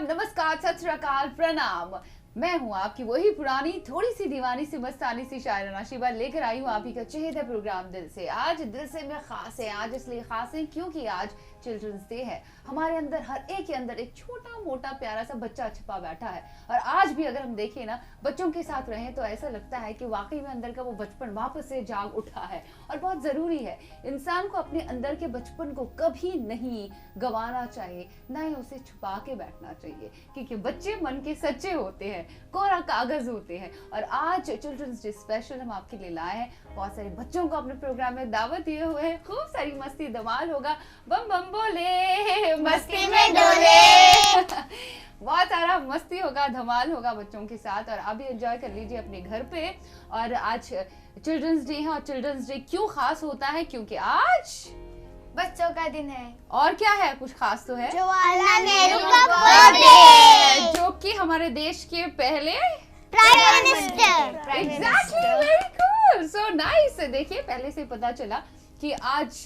नमस्कार, सत श्री अकाल, प्रणाम। मैं हूँ आपकी वही पुरानी थोड़ी सी दीवानी सी मस्तानी सी शायराना शीबा, लेकर आई हूँ आप ही का चहेता प्रोग्राम दिल से। आज दिल से में खास है, आज इसलिए खास है क्योंकि आज चिल्ड्रंस डे है। हमारे अंदर, हर एक के अंदर एक छोटा मोटा प्यारा सा बच्चा छिपा बैठा है। और आज भी अगर हम देखें ना, बच्चों के साथ रहें तो ऐसा लगता है कि वाकई में अंदर का वो बचपन वापस से जाग उठा है। और बहुत जरूरी है, इंसान को अपने अंदर के बचपन को कभी नहीं गंवाना चाहिए, ना ही उसे छुपा के बैठना चाहिए, क्योंकि बच्चे मन के सच्चे होते हैं, कोरा कागज होते हैं। और आज चिल्ड्रंस डे स्पेशल हम आपके लिए लाए हैं। बहुत सारे बच्चों को अपने प्रोग्राम में दावत दिए हुए हैं। खूब सारी मस्ती धमाल होगा, बम बम बोले मस्ती में डोले बहुत सारा मस्ती होगा, धमाल होगा बच्चों के साथ। और आप भी एंजॉय कर लीजिए अपने घर पे। और आज चिल्ड्रंस डे है, और चिल्ड्रंस डे क्यों खास होता है? क्योंकि आज बच्चों का दिन है। और क्या है, कुछ खास तो है, जवाहरलाल नेहरू का बर्थडे, जो कि हमारे देश के पहले prime minister. Exactly, very cool, so nice. देखिए, पहले से पता चला कि आज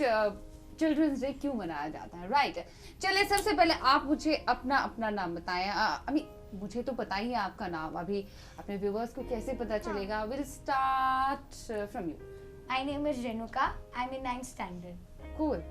चिल्ड्रंस डे क्यों मनाया जाता है, राइट। चलिए, सबसे पहले आप मुझे अपना नाम बताएं। अभी मुझे तो पता ही है आपका नाम, अभी अपने व्यूअर्स को कैसे पता चलेगा? Will start from you. My name is Renuka. I'm in 9th standard. Cool.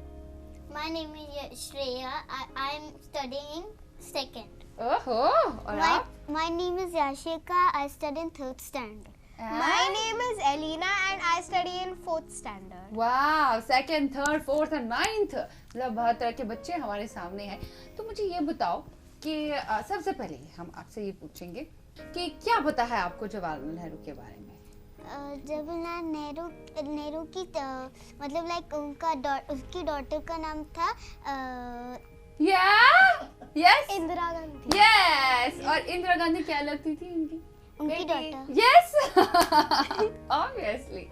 My name is Shreya. I'm studying second. ओहो, और आप? My name is Yashika. I study in third standard. My name is Elena and I study in 4th standard. वाह, second, third, fourth और ninth, मतलब बहुत तरह के बच्चे हमारे सामने हैं। तो मुझे ये बताओ कि सबसे पहले हम आपसे ये पूछेंगे कि क्या पता है आपको जवाहरलाल नेहरू के बारे में? जवाहरलाल नेहरू की मतलब लाइक उसकी डॉटर का नाम था यस, इंदिरा गांधी। यस। और इंदिरा गांधी क्या लगती थी उनकी डॉटर? Yes, obviously.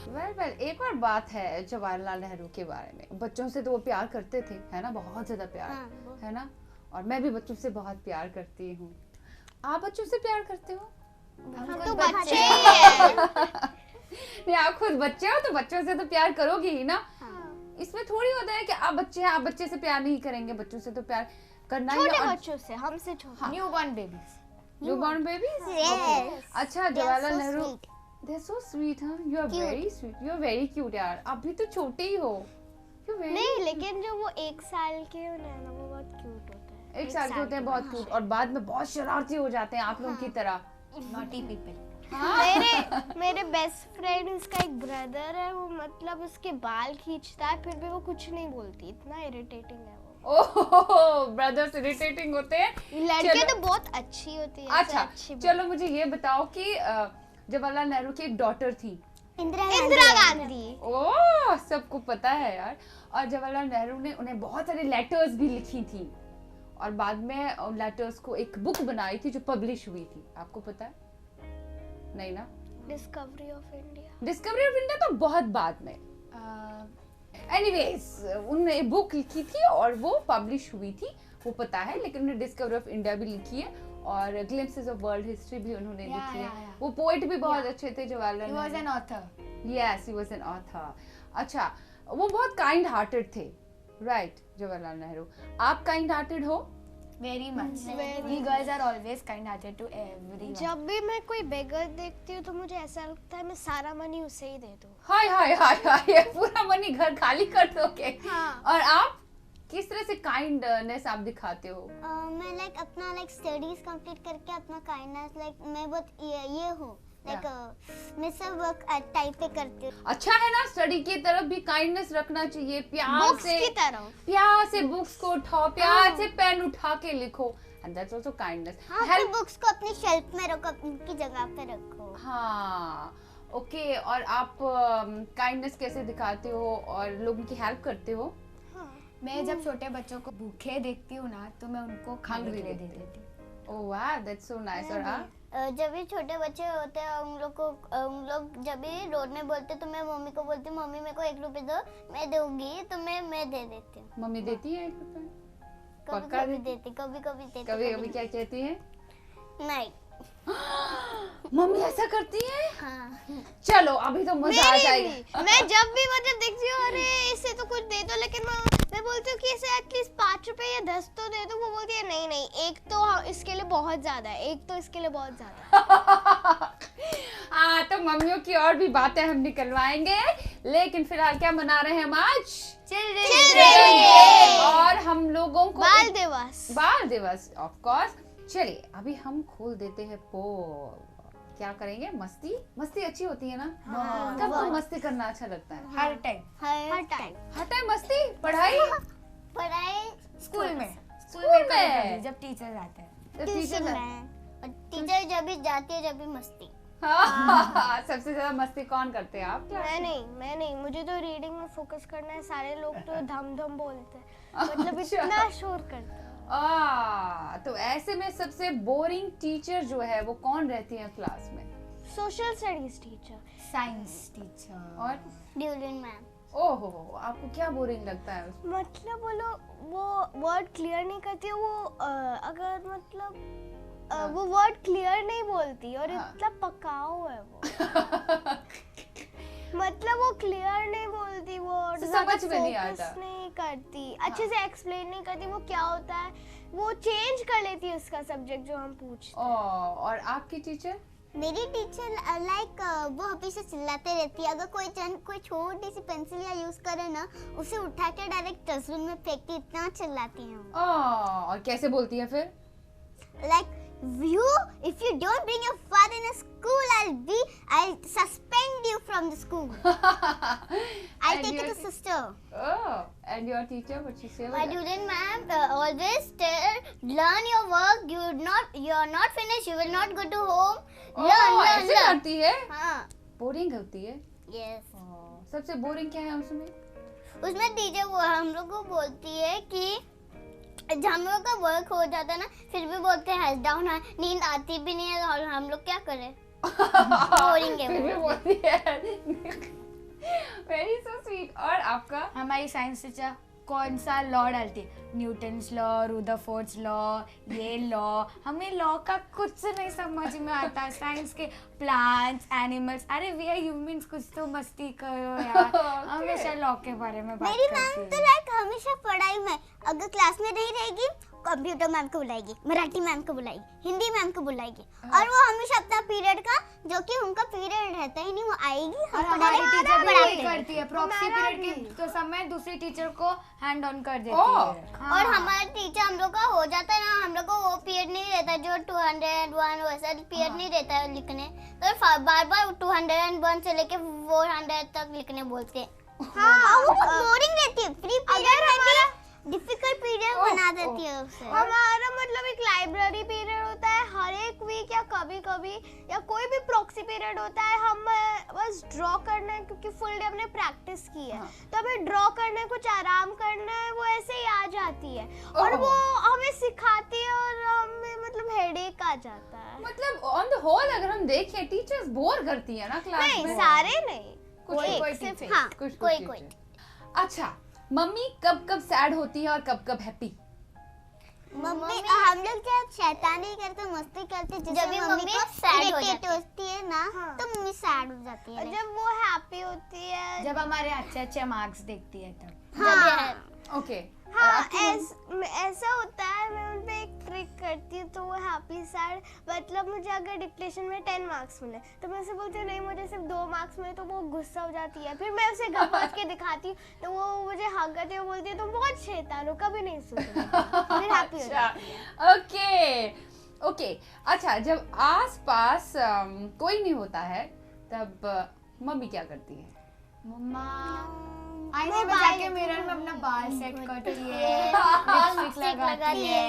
वेल, एक और बात है जवाहरलाल नेहरू के बारे में, बच्चों से तो वो प्यार करते थे, है ना, बहुत ज्यादा प्यार, हाँ, है ना। और मैं भी बच्चों से बहुत प्यार करती हूँ। आप बच्चों से प्यार करते हो? हम तो बच्चे ही हैं। नहीं, आप खुद बच्चे हो तो बच्चों से तो प्यार करोगे ही ना। हाँ। इसमें थोड़ी होता है कि आप बच्चे हैं, आप बच्चे से प्यार नहीं करेंगे, बच्चों से तो प्यार करना ही है। छोटे और बच्चों से, हमसे छोटे, हाँ। Newborn babies. Newborn babies? Yes. अच्छा, They are Jawaharlal so Nehru, sweet. they are so sweet, huh? You are Cute. very sweet. You are very cute यार। अभी तो छोटे ही हो। You very नहीं, लेकिन जो वो 1 साल के होते हैं ना, वो बहुत क्यूट होता है। एक साल के होते हैं बहुत क्यूट, और बाद में बहुत शरारती हो जाते हैं आप लोगों की तरह। Naughty people. हाँ। मेरे बेस्ट फ्रेंड का एक ब्रदर है, वो मतलब उसके बाल खींचता है फिर भी वो कुछ नहीं बोलती, इतना इरिटेटिंग है वो। ओह, ब्रदर्स इरिटेटिंग होते हैं। लड़के चलो। तो बहुत अच्छी होती है। अच्छा, अच्छी चलो मुझे ये बताओ कि जवाहरलाल नेहरू की एक डॉटर थी, इंदिरा गांधी। ओह, सबको पता है यार। और जवाहरलाल नेहरू ने उन्हें बहुत सारे लेटर्स भी लिखी थी, और बाद में उन लेटर्स को एक बुक बनाई थी जो पब्लिश हुई थी। आपको पता है? नहीं ना? Discovery of India. Discovery of India तो बहुत बाद में। एनीवेज, उन्होंने एक बुक लिखी थी और वो पब्लिश हुई थी, वो पता है। लेकिन उन्होंने डिस्कवरी ऑफ इंडिया भी लिखी है, और ग्लिम्पसेस ऑफ वर्ल्ड हिस्ट्री भी उन्होंने लिखी है। वो पोएट भी बहुत अच्छे थे Jawaharlal He was Nehru. an author. Yes, he was an author. अच्छा, वो बहुत काइंड हार्टेड थे, राइट, जवाहरलाल नेहरू। आप काइंड हार्टेड हो? Very much. We girls are always kind-hearted to everyone. जब भी मैं कोई बेगर देखती हूँ तो मुझे ऐसा लगता है मैं सारा मनी उसे ही दे दूँ। हाय हाय हाय हाय, पूरा मनी घर खाली कर दोगे। हाँ। और आप किस तरह से काइंडनेस आप दिखाते हो? मैं लाइक अपना लाइक स्टडीज कंप्लीट करके अपना काइंडनेस लाइक मैं बहुत ये हूँ लाइक मैं सब वर्क टाइप पे करती हूँ। अच्छा है ना, स्टडी की तरफ भी काइंडनेस रखना चाहिए। प्यार Books से, की तरह। प्यार से बुक्स को उठाओ, प्यार से पेन उठा के लिखो, एंड दैट्स आल्सो काइंडनेस। हाँ, अपनी बुक्स को अपनी शेल्फ में रखो, उनकी जगह पे रखो। हाँ, ओके। और आप काइंडनेस कैसे दिखाते हो और लोगों की हेल्प करते हो? मैं जब छोटे बच्चों को भूखे देखती हूँ ना, तो मैं उनको खाने के लिए दे देती हूँ। ओह वाह, दैट्स सो नाइस। और आप? जब भी छोटे बच्चे होते हैं उन लोग जब भी रोड में बोलते तो मैं मम्मी को बोलती हूँ, मम्मी मेरे को 1 रुपए दो, मैं दूंगी, तो मैं दे देती हूँ। मम्मी देती है 1 रुपए? कभी कभी देती, कभी कभी देती, कभी कभी क्या कहती है? नहीं। मम्मी ऐसा करती है? हाँ। चलो, अभी तो मजा आ जाएगा। मैं जब भी मतलब देखती हूँ, अरे इसे तो कुछ दे दो, लेकिन मैं मैं बोलती हूँ कि इसे एटलीस्ट 5 रुपए या 10 तो दे दो। वो बोलती है नहीं नहीं, एक तो इसके लिए बहुत ज्यादा है, एक तो इसके लिए बहुत ज्यादा है। हाँ, तो मम्मियों की और भी बातें हम निकलवाएंगे, लेकिन फिलहाल क्या मना रहे हैं हम आज? चिल्ड्रन डे और हम लोगों को बाल दिवस। बाल दिवस ऑफ कोर्स। चलिए अभी हम खोल देते हैं पोल। क्या करेंगे? मस्ती। मस्ती अच्छी होती है ना? हाँ, कब बहुत। मस्ती करना अच्छा लगता है? हर टाइम हर टाइम। हर टाइम मस्ती? पढ़ाई? पढ़ाई स्कूल में स्कूल में? कभी-कभी जब टीचर्स आते हैं। तो ट्यूशन टीचर में, टीचर जब भी जाती है जब भी मस्ती। हाँ, सबसे ज्यादा मस्ती कौन करते हैं आप? मैं नहीं, मुझे तो रीडिंग में फोकस करना है। सारे लोग तो धम धम बोलते हैं, मतलब अच्छा। इतना शोर करते हैं। तो ऐसे में सबसे बोरिंग टीचर जो है वो कौन रहती है क्लास में? Social studies teacher. Science teacher और ड्यूलिन मैम। ओहो, आपको क्या बोरिंग लगता है उसमें? मतलब वो लोग वो वर्ड क्लियर नहीं करती है। वो अगर मतलब वो वर्ड क्लियर नहीं बोलती और हाँ। इतना पकाऊ है वो। मतलब वो क्लियर नहीं बोलती, वो तो ज़्यादा समझ में नहीं focus आता। नहीं करती, अच्छे से एक्सप्लेन नहीं करती वो क्या होता है। वो चेंज कर लेती है उसका सब्जेक्ट जो हम पूछते हैं। और आपकी टीचर? मेरी टीचर लाइक वो हमेशा चिल्लाते रहती है। अगर कोई छोटी सी पेंसिल या यूज करे ना, उसे उठा के डायरेक्ट डस्टबिन में फेंकती, इतना चिल्लाती है वो। और कैसे बोलती है फिर? Like you, if you don't bring your father in a school, I'll suspend you from the school. I'll And take it your to sister. And your teacher, what she say? My student ma'am always tell, learn your work. You're not finished. You will not go to home. Learn. ऐसे करती है? हाँ. Boring होती है? Yes. सबसे boring क्या है उसमें? उसमें टीचर वो हम लोग को बोलती है कि जब हम लोग का वर्क हो जाता है ना, फिर भी बोलते हैं हेड डाउन है, नींद आती भी नहीं है, और हम लोग क्या करें? बोरिंग है फिर भी वो। बोलती है। Very so sweet. और आपका? हमारी साइंस टीचर कौन सा लॉ डालती है? न्यूटन्स लॉ, रुदरफोर्ड्स लॉ, ये लॉ। हमें लॉ का कुछ नहीं समझ में आता। साइंस के प्लांट्स, एनिमल्स, अरे वी आर ह्यूमंस, कुछ तो मस्ती करो यार। हमेशा लॉ के बारे में बात मेरी करती मैम तो है। लाइक हमेशा पढ़ाई में, अगर क्लास में नहीं रहेगी, कंप्यूटर मैम को बुलाएगी, मराठी मैम को बुलाएगी, हिंदी मैम को बुलाएगी, और वो हमेशा अपना पीरियड का, जो कि उनका पीरियड रहता ही नहीं, वो आएगी, और हमको हमारी डायरेक्ट टीचर भी पढ़ाते वही हैं। करती है। प्रॉक्सी हमारा पीरियड के तो समय दूसरी टीचर को हैंड ऑन कर देती ओह। है। और हमारा टीचर हम लोग का हो जाता है ना, हम लोग को वो पीरियड नहीं रहता जो 201 वैसा पीरियड नहीं रहता है लिखने, तो बार बार 201 से लेके 400 तक लिखने बोलते हैं। हाँ, वो बहुत बोरिंग रहती है। फ्री पीरियड हमारा डिफिकल्ट पीरियड बना देती है उसे। हमारा मतलब एक लाइब्रेरी पीरियड होता है हर एक वीक या कभी कभी, या कोई भी प्रॉक्सी पीरियड होता है। हम बस ड्रॉ करना है, क्योंकि फुल डे हमने प्रैक्टिस की है, तो हमें ड्रॉ करना है, कुछ आराम करना है, वो ऐसे ही आ जाती है। और वो हमें सिखाती है और हमें मतलब हेडेक आ जाता है। मतलब ऑन द होल अगर हम देखें, टीचर्स बोर करती है ना क्लास नहीं, में? सारे नहीं, कोई कोई सिर्फ सिर्फ हाँ, कुछ कोई teachers। अच्छा, मम्मी कब कब सैड होती है और कब कब हैप्पी? मम्मी हम लोग जब शैतानी करते, मस्ती करते, जब भी मम्मी को सैड होती है ना, तो मम्मी सैड हो जाती है। जब वो हैप्पी होती है, जब हमारे अच्छे अच्छे मार्क्स देखती है तब। हाँ, ओके। हाँ ऐसा होता है। मैं उन पे एक ट्रिक करती हूँ, तो वो हैप्पी सैड, मतलब मुझे अगर डिक्टेशन में 10 मार्क्स मिले तो मैं उसे बोलती हूँ नहीं मुझे सिर्फ 2 मार्क्स मिले, तो वो गुस्सा हो जाती है। फिर मैं उसे घर पहुँच के दिखाती हूँ, तो वो मुझे हक करती है, वो बोलती है तुम बहुत शैतान हो, कभी नहीं सुनती। फिर हैप्पी हो जाती है। ओके। अच्छा, जब आस पास कोई नहीं होता है तब मम्मी क्या करती है? मम्मा आईने में जाके मिरर में अपना बाल सेट करती है, लिपस्टिक लगाती है,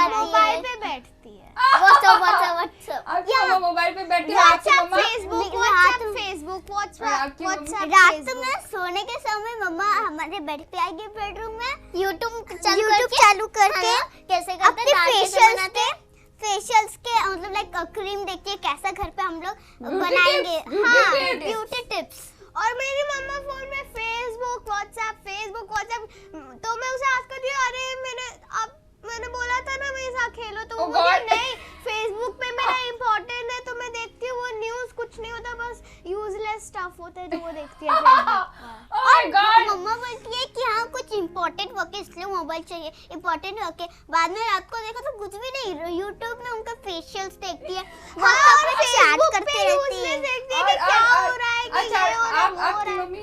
मोबाइल पे बैठती है। व्हाट्सएप आपकी मम्मा मोबाइल पे बैठी है? आपकी व्हाट्सएप, मम्मा? फेसबुक, आपकी व्हाट्सएप, रात में सोने के समय मम्मा हमारे बेड पे आएगी, बेडरूम में यूट्यूब चालू करके कैसे करते हैं, फेशियल्स के मतलब लाइक क्रीम देखिए कैसा घर पे हम लोग बनाएंगे। हाँ, ब्यूटी टिप्स। और मेरी मम्मा फोन में फेसबुक व्हाट्सएप, तो मैं उसे आज करती हूँ, अरे मैंने बोला था ना मेरे साथ खेलो, तो वो Oh मुझे God. नहीं, फेसबुक पे मेरा इम्पोर्टेंट है, तो मैं देखती हूँ वो न्यूज़ कुछ कुछ नहीं होता, बस यूजलेस स्टफ होता है जो वो देखती है। Oh my God! मम्मा बोलती है कि हाँ कुछ इम्पोर्टेंट वर्क है इसलिए मोबाइल चाहिए, इम्पोर्टेंट वर्क है। बाद में रात को देखो तो कुछ भी नहीं, यूट्यूब में उनका फेशियल्स देखती है, और चैट Facebook करती पे रहती यूजलेस है। देखती है कि क्या हो रहा है, कि अच्छा, ये हो रहा है, आप वो हो आपकी रहा है। मम्मी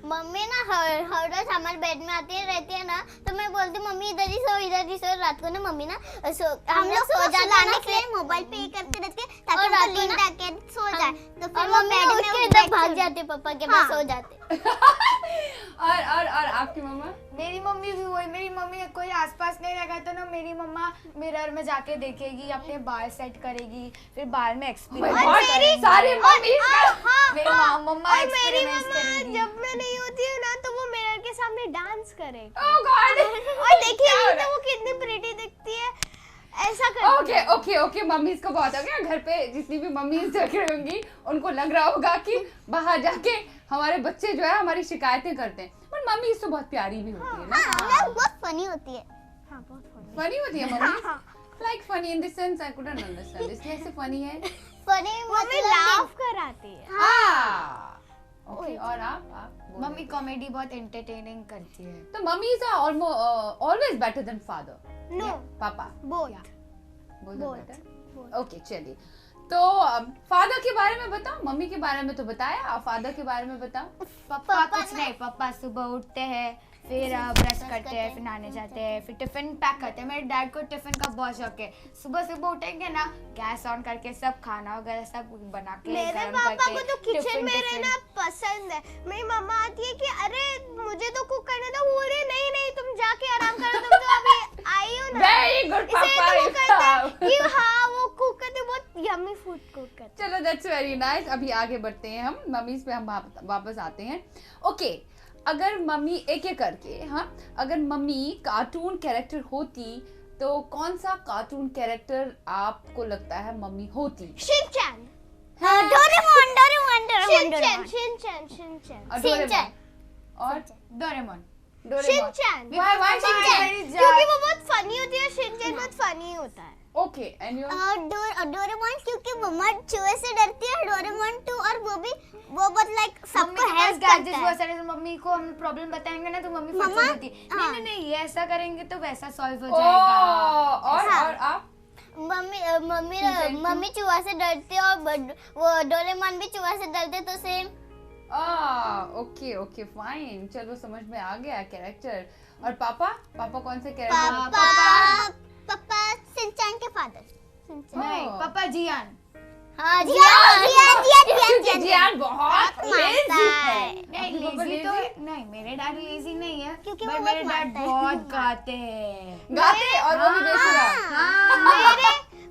मम्मी ना हर रोज हमारे बेड में आती रहती है ना, तो मैं बोलती हूँ मम्मी इधर ही सो। रात को ना मम्मी ना हम लोग सो जाने के लिए मोबाइल पे ही करते रहते हैं ताकि रात को नींद आके सो जाए। तो फिर मम्मी उठ के इधर भाग जाते पापा के पास, सो जाते। और आपकी मम्मा? मेरी मम्मी भी वही, मेरी मम्मी कोई आसपास नहीं रहेगा तो ना मेरी मम्मा मिरर में जाके देखेगी, अपने बाल सेट करेगी, फिर बाल में एक्सपेरिमेंट करेगी। सारी मम्मी मेरी मम्मा और मेरी एक्सपेरिमेंट्स मम्मा करेगी। जब मैं नहीं होती हूँ ना तो वो मिरर के सामने डांस करेगी, Oh God! और देखिए तो वो कितनी प्रिटी दिखती है, ऐसा करती है। ओके मम्मीज को बहुत हो गया। घर पे जितनी भी मम्मीज देख रही होंगी उनको लग रहा होगा कि बाहर जाके हमारे बच्चे जो है हमारी शिकायतें करते हैं, पर मम्मीज तो बहुत प्यारी भी होती है ना। हाँ बहुत फनी होती है। हाँ बहुत funny। फनी होती है mummy, like funny in the sense I couldn't understand, इसलिए ऐसे फनी है। फनी मम्मी लाफ कराती है। ओके, और आप बोलो। मम्मी कॉमेडी बहुत एंटरटेनिंग करती है। तो mummies are always better than father. No, पापा बोथ। बोथ। ओके चलिए, तो फादर के बारे में बताओ। मम्मी के बारे में तो बताया, अब फादर के बारे में बताओ। पापा कुछ नहीं, पापा सुबह उठते हैं, फिर ब्रश करते हैं, फिर नहाने जाते हैं, फिर टिफिन पैक करते हैं। मेरे डैड को टिफिन का बहुत शौक है। सुबह सुबह उठेंगे ना, गैस ऑन करके सब खाना वगैरह सब बना के मेरे गरम पापा करके को तो किचन टिफिन में रहना पसंद है। मेरी मम्मा आती है कि अरे मुझे तो कुक करना था, बोल रही नहीं तुम जाके आराम करो, तुम तो अभी आई हो ना। वेरी गुड इसलिए तो वो कहते पापा। हैं कि हाँ वो कुक करते, बहुत यम्मी फूड कुक करते। चलो दैट्स वेरी नाइस। अभी आगे बढ़ते हैं हम, मम्मीज पे हम वापस आते हैं। ओके, अगर मम्मी एक करके, हाँ, अगर मम्मी कार्टून कैरेक्टर होती तो कौन सा कार्टून कैरेक्टर आपको लगता है मम्मी होती? शिनचैन, डोरेमोन और डोरेमोन और डोरेमोन। शिनचैन। Why Shinchan? क्योंकि वो बहुत फनी होती है, शिनचैन बहुत फनी होता है। Okay, and you? डोरेमोन क्योंकि मम्मा चूहे से डरती है, डोरेमोन टू, और वो बहुत लाइक सबको हेल्प करता है। बहुत सारे, मम्मी को हम प्रॉब्लम बताएंगे ना तो मम्मी फट मम्मा, देती है, हाँ। नहीं ये ऐसा करेंगे तो वैसा सॉल्व हो जाएगा। और आप? मम्मी चूहा से डरती है, और वो डोरेमोन भी चूहा से डरते, तो सेम। ओके फाइन, चलो समझ में आ गया कैरेक्टर। और पापा कौन से कैरेक्टर? पापा शिनचैन के फादर। नहीं, पापा जियान। हाँ जियान बहुत लेजी है। नहीं आपके पापा लेजी तो lazy? नहीं, मेरे डैड लेजी नहीं है, क्योंकि but वो मेरे बहुत डैड मारता है। बहुत गाते हैं। गाते और वो भी बेसुरा।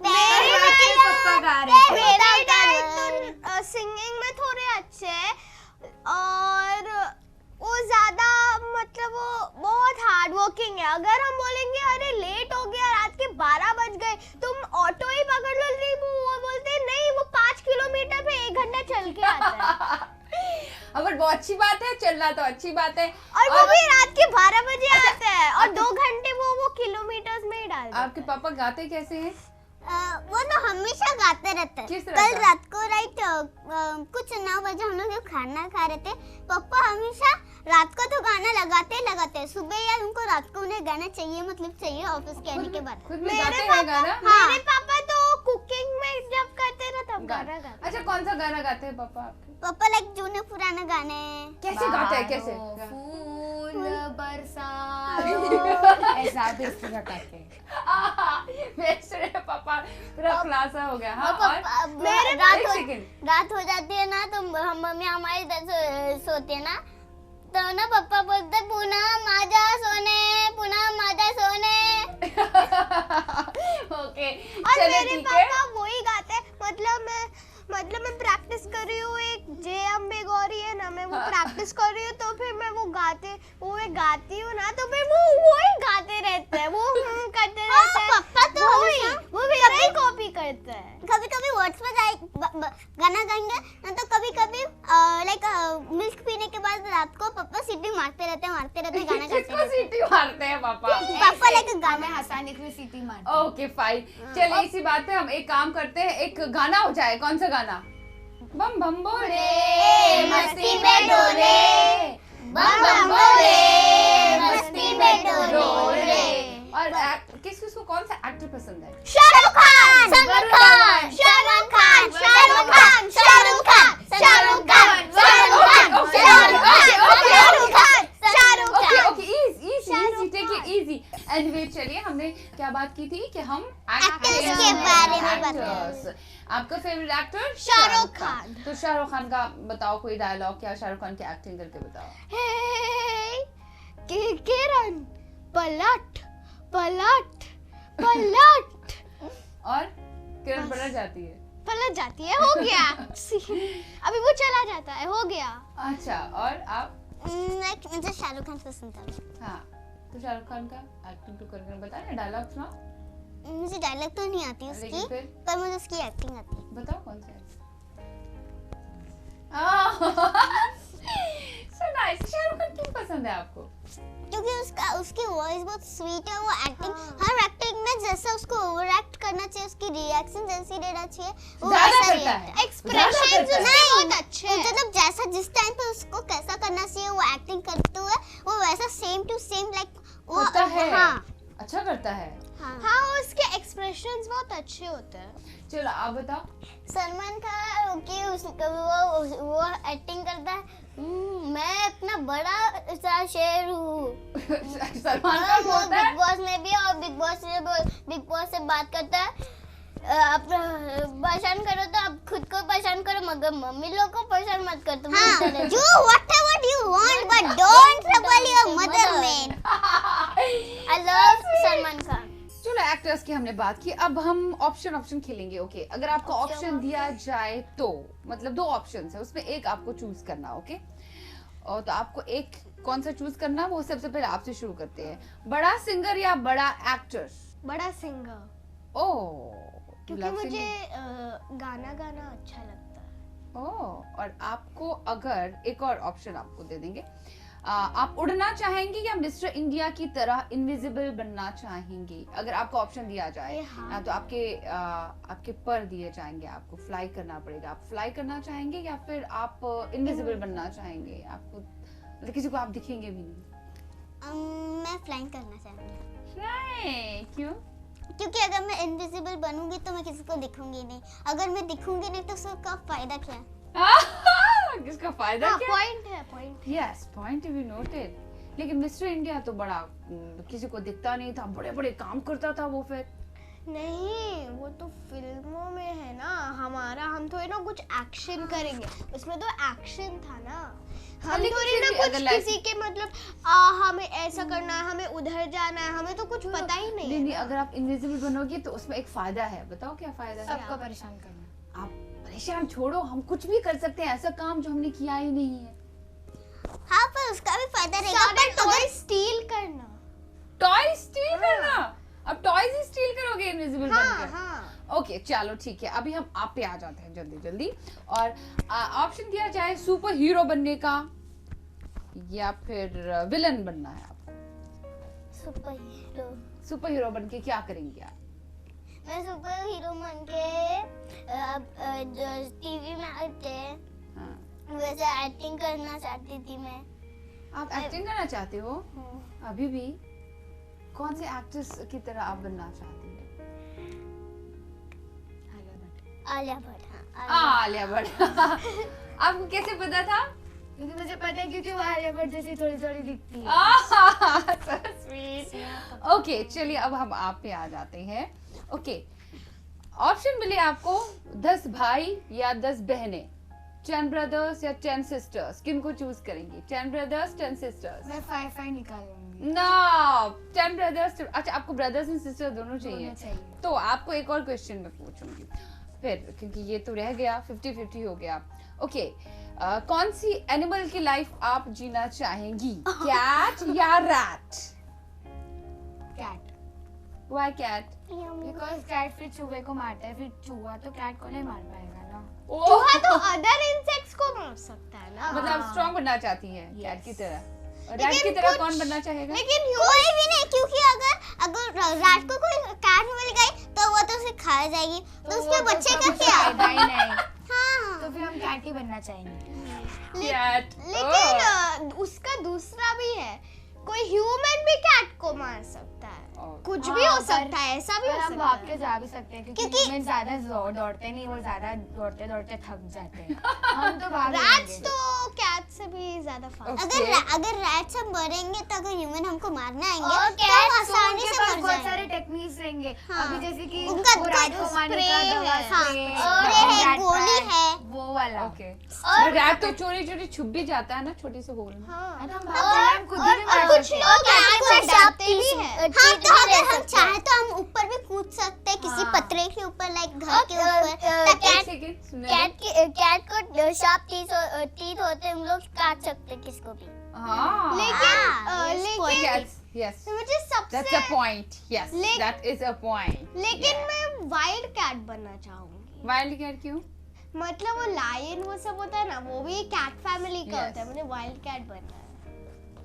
मेरे रात को पापा गा रहे थे। मेरे डैड तो सिंगिंग में थोड़े अच्छे हैं, और वो ज्यादा मतलब वो बहुत हार्ड वर्किंग है। अगर हम बोलेंगे अरे लेट हो गया, रात के 12 बज गए, तुम ऑटो ही पकड़ लो, नहीं वो बोलते हैं, नहीं वो 5 किलोमीटर पे 1 घंटा चल के आता है। वो अच्छी बात है, चलना तो अच्छी बात है। और वो भी रात के 12 बजे आता है, और 2 घंटे वो किलोमीटर्स में ही डाल देता है। आपके पापा गाते कैसे हैं? वो ना हमेशा गाते रहते हैं। किस तरह कल का? रात को कुछ 9 बजे हम लोग जब खाना खा रहे थे, पापा हमेशा रात को तो गाना लगाते सुबह यार उनको रात को उन्हें गाना चाहिए, मतलब चाहिए ऑफिस के आने के बाद। खुद में गाते हैं गाना? मेरे पापा तो कुकिंग में जब करते ना तब गाना गाते। अच्छा, कौन सा गाना गाते हैं पापा आपके? पापा लाइक जूने पुराने गाने। कैसे गाते हैं, कैसे? फूल बरसात ऐसा भी इस तरह गाते हैं। मेरे पापा पूरा खुलासा हो गया। हाँ, पापा, और मेरे एक रात हो जाती है ना, तो हम मम्मी हमारे इधर सोते हैं ना, तो ना पापा बोलते पूनम आजा सोने, पूनम आजा सोने। ओके, और चलो मेरे ठीक है। पापा वही गाते हैं, मतलब मैं प्रैक्टिस कर रही हूँ, एक जे अम्बे गौरी है ना, मैं वो प्रैक्टिस कर रही हूँ, तो फिर मैं वो मैं गाती हूँ ना, तो फिर वो ही गाते रहते हैं, वो करते रहते हैं। पापा तो वो मेरा ही कॉपी करते हैं। कभी कभी वर्ड्स में गाना गाएंगे ना, तो कभी कभी लाइक मिल्क पीने के बाद रात को पापा सीटी मारते रहते हैं गाना गाते किसको रहते हैं। सीटी मारते हैं पापा? पापा लाइक हमें गाना हंसाने के लिए सीटी मारते ओके फाइन, चलिए इसी बात पे हम एक काम करते हैं, एक गाना हो जाए। कौन सा गाना? बम बम बोले मस्ती में डोले, बम बम बोले मस्ती में डोले। और किसको कौन सा एक्टर पसंद है? Shahrukh Khan, Salman Khan, Shahrukh Khan, Shahrukh Khan, Shahrukh Khan, Shahrukh Khan, Shahrukh Khan, Shahrukh Khan, Shahrukh Khan. Okay easy take it easy. Anyway चलिए, हमने क्या बात की थी कि हम Actors के बारे में Actors। आपका फेवरेट एक्टर शाहरुख खान। तो शाहरुख खान का बताओ कोई डायलॉग, क्या शाहरुख खान की एक्टिंग करके बताओ। किरण पलट पलट पलट और किरण पलट जाती है। पलट जाती है, हो गया। अभी वो चला जाता है, हो गया। अच्छा, और आप? मुझे शाहरुख खान पसंद था। हाँ, तो शाहरुख खान का एक्टिंग तो करके बता ना, डायलॉग सुनाओ। मुझे डायलॉग तो नहीं आती उसकी, लेकिन फिर पर मुझे उसकी एक्टिंग आती है। बताओ कौन सा है। So nice. शाहरुख खान क्यों पसंद है आपको? क्योंकि उसकी वॉइस बहुत स्वीट है। वो एक्टिंग, हर एक्टिंग में जैसा उसको ओवर एक्ट करना चाहिए, उसकी रिएक्शन जैसी देना चाहिए, वो ज्यादा वैसा करता react है। एक्सप्रेशन ज्यादा करता है। बहुत अच्छे हैं। मतलब जैसा जिस टाइम पे उसको कैसा करना चाहिए वो एक्टिंग करते हुए वो वैसा सेम टू सेम लाइक वो होता है। हाँ अच्छा करता है। हाँ, उसके एक्सप्रेशंस बहुत अच्छे होते हैं। चलो आप बताओ। सलमान खान की वो एक्टिंग करता है। मैं इतना बड़ा सा शेर हूँ। सलमान खान वो बोलता है। बिग बॉस में भी, और बिग बॉस से बात करता है। आप परेशान करो तो आप खुद को परेशान करो, मगर मम्मी लोग को परेशान मत कर। तुम do whatever you want but don't trouble your mother man। I love Salman Khan. चलो एक्टर्स की हमने बात की, अब हम ऑप्शन खेलेंगे। ओके, अगर आपको ऑप्शन दिया जाए तो मतलब दो ऑप्शंस है, उसमें एक आपको चूज करना। ओके, और तो आपको एक कौन सा चूज करना, वो सबसे पहले आपसे शुरू करते हैं। बड़ा सिंगर या बड़ा एक्टर? बड़ा सिंगर, ओह, क्योंकि मुझे गाना गाना अच्छा लगता है। ओह, और आपको अगर एक और ऑप्शन आपको दे देंगे, आप उड़ना चाहेंगे या मिस्टर इंडिया की तरह इनविजिबल बनना चाहेंगे? अगर आपको ऑप्शन दिया जाए, हाँ। तो आपके पर दिए जाएंगे, आपको फ्लाई करना पड़ेगा। आप फ्लाई करना चाहेंगे या फिर आप इनविजिबल बनना चाहेंगे? आपको मतलब किसी को आप दिखेंगे भी नहीं। मैं फ्लाइंग करना चाहूंगी। फ्लाई क्यों? क्योंकि अगर मैं इनविजिबल बनूंगी तो मैं किसी को दिखूंगी नहीं। अगर मैं दिखूंगी नहीं तो उसका फायदा क्या है? किसका फायदा हाँ, क्या? पॉइंट है, point. Yes, point to be noted. लेकिन मिस्टर इंडिया तो बड़ा किसी को दिखता नहीं था, बड़े बड़े काम करता था वो। फिर नहीं, वो तो फिल्मों में है ना। हम थोड़ी ना कुछ एक्शन करेंगे, उसमें तो एक्शन था ना। हम लेकिन थोड़ी फिर ना भी कुछ अगर लाइक- किसी के मतलब हमें ऐसा करना है, हमें उधर जाना है, हमें तो कुछ पता ही नहीं है नहीं, ना। अगर आप इनविजिबल बनोगे तो उसमें एक फायदा है। बताओ क्या फायदा है? सबको परेशान करना। आप परेशान छोड़ो, हम कुछ भी कर सकते हैं, ऐसा काम जो हमने किया ही नहीं है। हाँ, पर उसका भी फायदा रहेगा। सारे पर टॉय स्टील करना। टॉय स्टील करना? अब टॉयज ही स्टील करोगे इनविजिबल हाँ, बनकर? हाँ। ओके, चलो ठीक है। अभी हम आप पे आ जाते हैं जल्दी जल्दी। और ऑप्शन दिया जाए सुपर हीरो बनने का या फिर विलन बनना है आपको? सुपर हीरो बन के क्या करेंगे आप? मैं सुपर हीरो बन के टीवी में आते हैं हाँ। वैसे एक्टिंग करना चाहती थी मैं। आप एक्टिंग करना चाहते हो अभी भी? कौन से एक्ट्रेस की तरह आप बनना चाहती हैं? आलिया भट्ट। हाँ, आलिया भट्ट। आपको कैसे पता था? क्योंकि मुझे पता है, क्योंकि वो आलिया भट्ट जैसी थोड़ी थोड़ी दिखती है। So sweet. ओके, चलिए अब हम आप पे आ जाते हैं। ओके, ऑप्शन मिले आपको 10 भाई या 10 बहनें, 10 ब्रदर्स या 10 सिस्टर्स, किनको चूज करेंगे? 10 ब्रदर्स, 10 सिस्टर्स? मैं 5 निकालूंगी। No, 10 brothers. अच्छा, आपको ब्रदर्स एंड सिस्टर्स दोनों दोनों चाहिए? चाहिए। तो आपको एक और क्वेश्चन मैं पूछूंगी फिर, क्योंकि ये तो रह गया, 50-50 हो गया। ओके, कौन सी एनिमल की लाइफ आप जीना चाहेंगी? कैट या rat? Cat. Why cat? Because cat फिर चूहे को मारता है, फिर चूहा तो कैट को नहीं मार पाएगा ना। चूहा तो अदर इंसेक्ट्स को मार सकता है ना। मतलब आप स्ट्रॉन्ग बनना चाहती हैं कैट Yes. की तरह? रैट की तरह कौन बनना चाहेगा? लेकिन कोई भी नहीं, क्योंकि अगर रात को कोई कैट मिल गई तो वो तो उसे खा जाएगी, तो उसके बच्चे का क्या? फायदा ही नहीं। हाँ, तो तो फिर हम कैट ही बनना चाहेंगे। कैट। लेकिन उसका दूसरा भी है, कोई ह्यूमन भी कैट को मार सकता है, कुछ भी हो सकता है, ऐसा भी हो हम सकता भाग है। के जा भी सकते हैं क्योंकि ह्यूमन ज्यादा दौड़ते नहीं, वो ज्यादा दौड़ते दौड़ते थक जाते हैं। हम तो भाग रैट्स लेंगे। तो कैट से भी ज्यादा फास्ट। अगर रैट्स हम मरेंगे तो अगर ह्यूमन हमको मारने आएंगे और तो हम cats आसानी उनके से पास मर बहुत जाएंगे। सारे टेक्निक्स रहेंगे। हाँ। अभी जैसे कि उनका वो कुछ रात को मारने का spray दवा है। हाँ, spray, और है, rat गोली pack, है। वो वाला। ओके। और रैट तो चोरी चोरी छुप भी जाता है ना छोटी से होल में। हाँ। हम भाग जाएंगे, हम खुद ही नहीं मार कुछ सकते। लोग कैट को को डांटते भी हैं। हाँ, तो अगर हम चाहे तो हम ऊपर भी कूद सकते हैं किसी हाँ। पतरे के ऊपर, लाइक घर के ऊपर। एक सेकंड सुनने दो। कैट को शार्प टीथ होते हैं, हम लोग काट सकते हैं किसको भी। हाँ। लेकिन Yes, yes. मुझे That's सबसे a point. Yes, लेकिन- that is a point. लेकिन मैं वाइल्ड कैट बनना चाहूंगी। वाइल्ड कैट क्यों? मतलब वो लायन वो सब होता है ना, वो भी कैट फैमिली का Yes. होता है। मुझे वाइल्ड कैट बनना है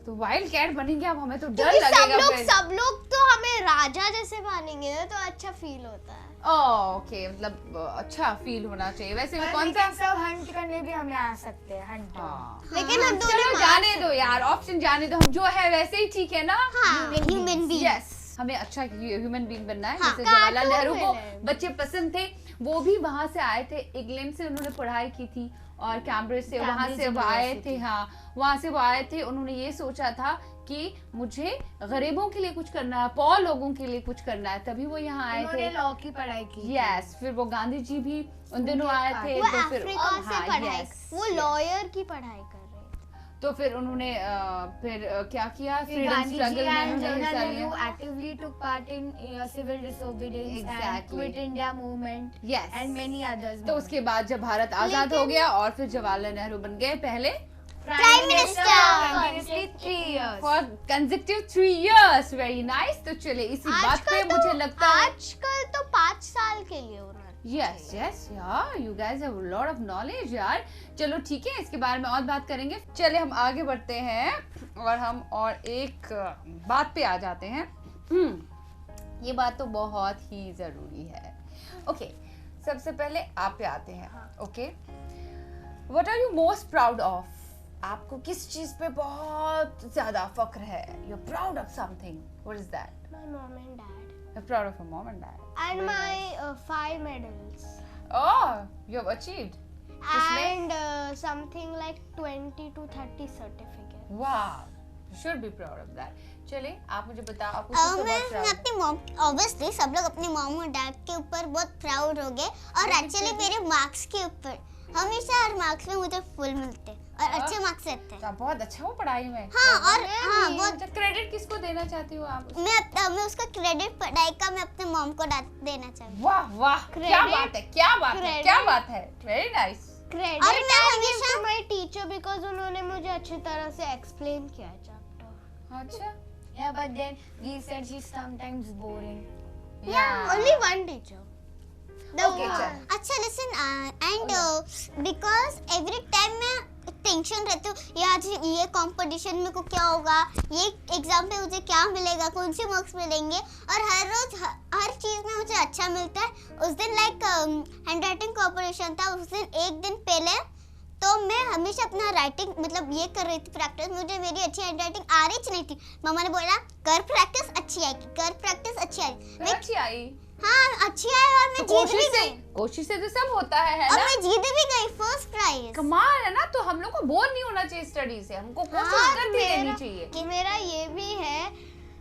तो वाइल्ड कैट बनेंगे अब, हमें तो डर क्योंकि लगेगा फिर। सब लोग तो हमें राजा जैसे मानेंगे ना, तो अच्छा फील होता है। ओके, मतलब अच्छा फील होना चाहिए। वैसे भी कौन सा? सब हंट करने भी हमें आ सकते हैं, हंट। हाँ। लेकिन हम चलो दोनों जाने दो यार, ऑप्शन जाने दो, हम जो है वैसे ही ठीक है ना। Human being. यस, हमें अच्छा ह्यूमन बीइंग बनना है। हाँ, जैसे जवाहरलाल कार्टून नेहरू को villain। बच्चे पसंद थे, वो भी वहां से आए थे, इंग्लैंड से उन्होंने पढ़ाई की थी और कैम्ब्रिज से, वहां से वो आए थे। हाँ, वहां से वो आए थे। उन्होंने ये सोचा था कि मुझे गरीबों के लिए कुछ करना है, पौ लोगों के लिए कुछ करना है, तभी वो यहाँ आए उन्होंने थे। लॉ की पढ़ाई की। यस, फिर वो गांधी जी भी उन दिनों आए थे। वो तो फिर अफ्रीका से हाँ, पढ़ाई, yes, वो yes। लॉयर की पढ़ाई कर रहे थे। तो फिर उन्होंने क्या किया, फिर फ्रीडम गांधी जी स्ट्रगल में and उन्होंने हिस्सा Jawaharlal लिया। Nehru actively took part in civil disobedience and Exactly. Quit India movement Yes. and many others. तो उसके बाद जब भारत आजाद हो गया और फिर जवाहरलाल नेहरू बन गए पहले Prime Minister. continuously 3 years. For consecutive 3 years। Very nice. तो चले इसी बात पे मुझे लगता है आजकल तो 5 साल के लिए होना यस यस यार, you guys have lot of knowledge यार। चलो ठीक है, इसके बारे में और बात करेंगे। चले हम आगे बढ़ते हैं और हम और एक बात पे आ जाते हैं। ये बात तो बहुत ही जरूरी है। ओके, सबसे पहले आप पे आते हैं। Okay, what are you most proud of? आपको किस चीज पे बहुत ज्यादा फक्र है? You are proud of something, what is that? My mom and dad. You are proud of your mom and dad And my 5 medals. Oh, you have achieved. Kisme? And something like 20 to 30 certificates. Wow, you should be proud of that. चलिए आप मुझे बताओ, आप किससे बहुत मैं proud हो? अपनी मॉम, ऑब्वियसली सब लोग अपनी मॉम और डैड के ऊपर बहुत प्राउड हो गए, और एक्चुअली मेरे मार्क्स के ऊपर हमेशा हर मार्क्स में मुझे फुल मिलते हैं और अच्छे मार्क्स रहते हैं। तो आप बहुत अच्छा हो पढ़ाई में। हाँ, और हाँ बहुत। अच्छा, क्रेडिट किसको देना चाहती हो आप? मैं उसका क्रेडिट पढ़ाई का मैं अपने मॉम को देना चाहूँगी। वाह वाह, क्या बात है, क्या बात है, Credit. क्या बात है। Very nice. Credit और मैं I give हमेशा- to my teacher because उन्होंने मुझे अच्छी तरह से explain किया चैप्टर। अच्छा, Yeah, but then we said she's sometimes boring. Only one teacher. Okay, चल। अच्छा listen, and because every time मैं टेंशन रहती हूँ, ये आज ये कंपटीशन में को क्या होगा, ये एग्जाम पे मुझे क्या मिलेगा, कौन से मार्क्स मिलेंगे, और हर रोज हर चीज में मुझे अच्छा मिलता है। उस दिन लाइक हैंड राइटिंग कंपटीशन था, उस दिन एक दिन पहले तो मैं हमेशा अपना राइटिंग मतलब ये कर रही थी प्रैक्टिस, मुझे मेरी अच्छी हैंड राइटिंग आ रही नहीं थी। मामा ने बोला कर प्रैक्टिस अच्छी आएगी, कर प्रैक्टिस अच्छी आएगी। फिर अच्छी आई। हाँ अच्छी आई और मैं जीत भी गई, कोशिश से तो सब होता है और ना। मैं जीत भी गई फर्स्ट प्राइज। कमाल है ना। तो हम लोग को बोर नहीं होना चाहिए स्टडी से, हमको कोशिश हाँ, करती रहनी चाहिए। कि मेरा ये भी है,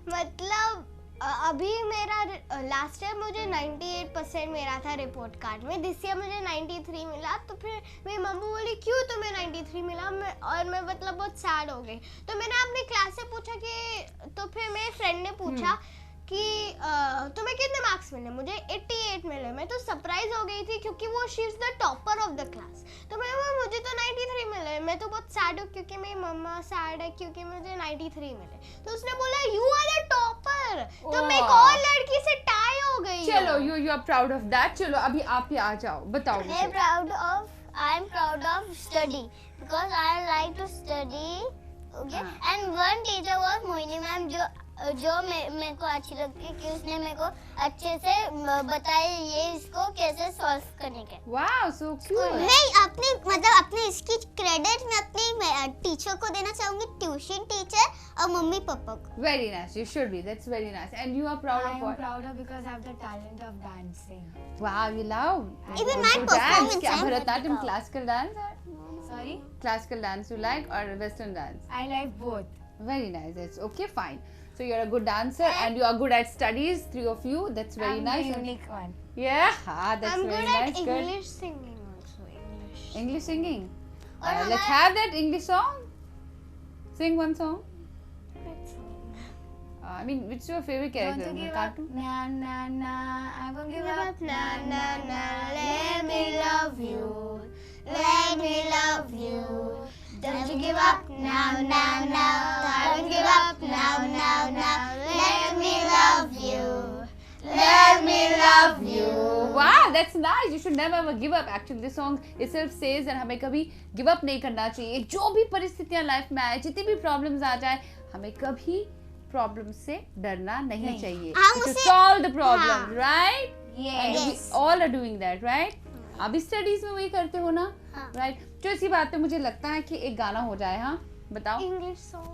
मतलब अभी मेरा लास्ट ईयर मुझे 98% मेरा था रिपोर्ट कार्ड में, दिस ईयर मुझे 93 मिला। तो फिर मेरी मम्मी बोली क्यों तुम्हें 93 मिला, और मैं मतलब बहुत सैड हो गई। तो मैंने अपनी क्लास से पूछा कि, तो फिर मेरे फ्रेंड ने पूछा कि तुम्हें कितने मार्क्स मिले, मुझे 88 मिले। मैं तो सरप्राइज हो गई थी क्योंकि वो she is the topper of the class. तो मैं बोला मुझे तो 93 मिले। मैं तो बहुत सैड हूँ क्योंकि मेरी मम्मा सैड है क्योंकि मुझे 93 मिले। तो उसने बोला यू आर द टॉपर, तो मैं एक और लड़की से टाई हो गई। चलो you are proud of that. चलो अभी आप ही आ जाओ, बताओ I मुझे। am proud of study because I like to study. Okay. And one teacher was Mohini ma'am, जो मेरे को अच्छी लगती है कि उसने मेरे को अच्छे से बताया ये इसको कैसे सॉल्व सॉल्व करने के। Wow, so cute. मैं अपने इसकी क्रेडिट मैं अपने टीचर को देना चाहूंगी, ट्यूशन टीचर और मम्मी पापा को। Very nice. You should be. That's very nice. And you are proud I of am what? prouder because I have the talent of dancing. Wow, you love. Even you my do performance dance. क्या है। Bharatanatyam classical dance? Sorry? Classical dance you like or western dance? I like both. Very nice. That's okay, fine. So you're a good dancer and you are good at studies. 3 of you. That's very I'm nice. the unique one. Yeah, that's I'm very good nice. at Good. English singing also. English. English singing. और Let's have that English song. Sing one song. I mean, which is your favorite Don't character? you in the give up? cartoon? Na na na. I won't give up. Na na na, let me love you. Let me love you. Don't you give up now, now, now. Don't give up now, now, now. Let me love you. Let me love you. Wow, that's nice. You should never ever give up. Actually, this song itself says that हमें कभी give up नहीं करना चाहिए. जो भी परिस्थितियां life में आए, जितनी भी प्रॉब्लम्स आ जाए, हमें कभी प्रॉब्लम से डरना नहीं चाहिए. हम To उसे- solve the problem, right? Yes. And we all are doing that, right? अभी स्टडीज में वही करते हो ना, हाँ. राइट? जो इसी बात पे मुझे लगता है कि एक गाना हो जाए. हाँ, बताओ. English song.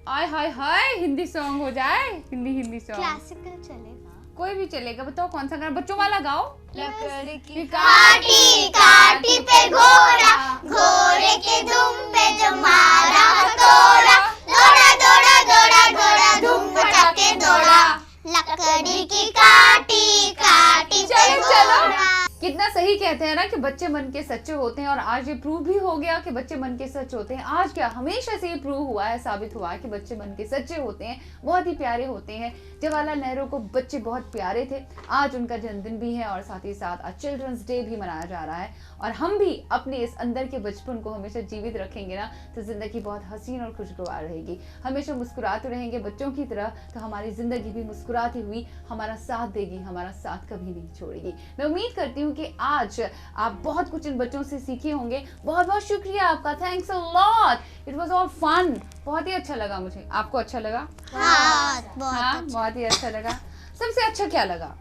आय हाय हाय, हिंदी सॉन्ग हो जाए. हिंदी सॉन्ग Classical चलेगा. कोई भी चलेगा. बताओ कौन सा गाना. बच्चों वाला गाओ. लकड़ी की काटी काटी पे घोड़ा, घोड़े के दुम पे जो मारा हथौड़ा, दौड़ा दौड़ा दौड़ा दौड़ा धूम मचा के दौड़ा, लकड़ी की काटी काटी पे चलो घोड़ा। कितना सही कहते हैं ना कि बच्चे मन के सच्चे होते हैं. और आज ये प्रूव भी हो गया कि बच्चे मन के सच होते हैं. आज क्या, हमेशा से ये प्रूव हुआ है, साबित हुआ है कि बच्चे मन के सच्चे होते हैं, बहुत ही प्यारे होते हैं. जवाहरलाल नेहरू को बच्चे बहुत प्यारे थे. आज उनका जन्मदिन भी है और साथ ही साथ आज चिल्ड्रंस डे भी मनाया जा रहा है. और हम भी अपने इस अंदर के बचपन को हमेशा जीवित रखेंगे ना, तो जिंदगी बहुत हसीन और खुशगवार रहेगी. हमेशा मुस्कुराते रहेंगे बच्चों की तरह, तो हमारी जिंदगी भी मुस्कुराती हुई हमारा साथ देगी, हमारा साथ कभी नहीं छोड़ेगी. मैं उम्मीद करती हूँ कि आज आप बहुत कुछ इन बच्चों से सीखे होंगे. बहुत बहुत शुक्रिया आपका. Thanks a lot. It was all fun. बहुत ही अच्छा लगा मुझे. आपको अच्छा लगा? हाँ, बहुत हाँ, बहुत ही अच्छा लगा. सबसे अच्छा क्या लगा?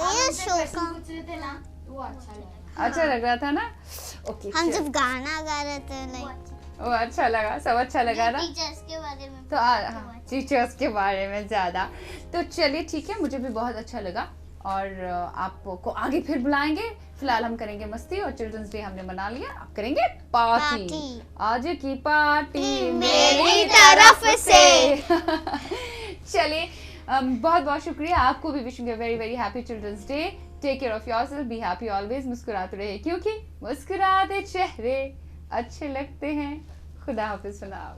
ये शो का पूछ रहे थे ना, वो अच्छा लगा. अच्छा लग रहा था ना. ओके, हम जब गाना गा रहे थे लाइक वो अच्छा लगा. सब अच्छा लगा ना. टीचर्स के बारे में। तो टीचर्स के बारे में ज्यादा. तो चलिए ठीक है, मुझे भी बहुत अच्छा लगा और आपको आगे फिर बुलाएंगे. फिलहाल हम करेंगे मस्ती और चिल्ड्रंस डे हमने मना लिया. अब करेंगे पार्टी. पार्टी। आज की पार्टी मेरी तरफ से। चलिए, बहुत बहुत शुक्रिया. आपको भी wishing very very happy children's day. Take care of yourself. Be happy always. मुस्कुराते रहिए क्योंकि मुस्कुराते चेहरे अच्छे लगते हैं. खुदा हाफिज. सुनाओ.